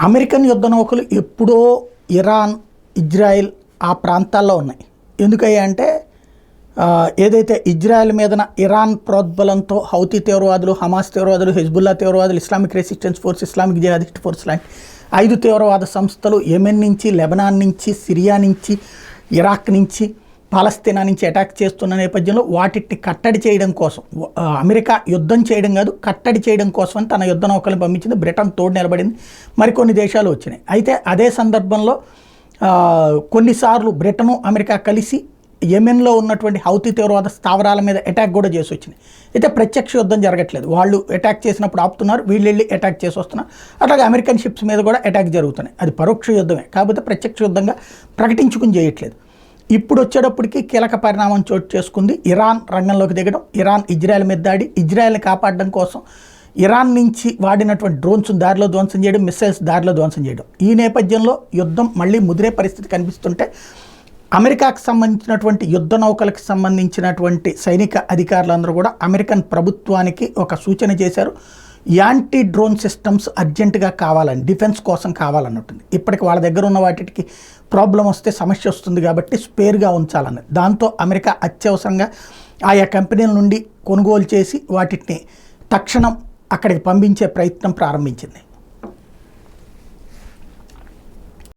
American యుద్ధ నౌకలు ఎప్పుడో ఇరాన్, ఇజ్రాయెల్ ఆ ప్రాంతాల్లో ఉన్నాయి. ఎందుకయ్యా అంటే ఏదైతే ఇజ్రాయెల్ మీదన ఇరాన్ ప్రోద్బలంతో హౌతీ తీవ్రవాదులు, హమాస్ తీవ్రవాదులు, హెజ్బుల్లా తీవ్రవాదులు, Islamic resistance force, Islamic jihadist force లాంటి 5 తీవ్రవాద సంస్థలు యెమెన్ నుంచి, లెబనాన్ నుంచి, సిరియా నుంచి, ఇరాక్ నుంచి, పాలస్తీనా నుంచి అటాక్ చేస్తున్న నేపథ్యంలో వాటిని కట్టడి చేయడం కోసం అమెరికా యుద్ధం చేయడం కాదు, కట్టడి చేయడం కోసం తన యుద్ధ నౌకలను పంపించింది. బ్రిటన్ తోడు నిలబడింది, మరికొన్ని దేశాలు వచ్చినాయి. అయితే అదే సందర్భంలో కొన్నిసార్లు బ్రిటను, అమెరికా కలిసి యెమెన్లో ఉన్నటువంటి హౌతీ తీవ్రవాద స్థావరాల మీద అటాక్ కూడా చేసి వచ్చినాయి. అయితే ప్రత్యక్ష యుద్ధం జరగట్లేదు. వాళ్ళు అటాక్ చేసినప్పుడు ఆపుతున్నారు, వీళ్ళు వెళ్ళి అటాక్ చేసి వస్తున్నారు. అట్లాగే అమెరికన్ షిప్స్ మీద కూడా అటాక్ జరుగుతున్నాయి. అది పరోక్ష యుద్ధమే, కాకపోతే ప్రత్యక్ష యుద్ధంగా ప్రకటించుకుని చేయట్లేదు. ఇప్పుడు వచ్చేటప్పటికి కీలక పరిణామం చోటు చేసుకుంది. ఇరాన్ రంగంలోకి దిగడం, ఇరాన్ ఇజ్రాయెల్ మీద దాడి, ఇజ్రాయెల్ని కాపాడడం కోసం ఇరాన్ నుంచి వాడినటువంటి డ్రోన్స్ దారిలో ధ్వంసం చేయడం, మిస్సైల్స్ దారిలో ధ్వంసం చేయడం. ఈ నేపథ్యంలో యుద్ధం మళ్ళీ ముదిరే పరిస్థితి కనిపిస్తుంటే అమెరికాకు సంబంధించినటువంటి యుద్ధ నౌకలకు సంబంధించినటువంటి సైనిక అధికారులందరూ కూడా అమెరికన్ ప్రభుత్వానికి ఒక సూచన చేశారు. యాంటీ డ్రోన్ సిస్టమ్స్ అర్జెంటుగా కావాలని, డిఫెన్స్ కోసం కావాలన్నట్టుంది. ఇప్పటికి వాళ్ళ దగ్గర ఉన్న వాటికి ప్రాబ్లం వస్తే సమస్య వస్తుంది కాబట్టి స్పేర్గా ఉంచాలని, దాంతో అమెరికా అత్యవసరంగా ఆయా కంపెనీల నుండి కొనుగోలు చేసి వాటిని తక్షణం అక్కడికి పంపించే ప్రయత్నం ప్రారంభించింది.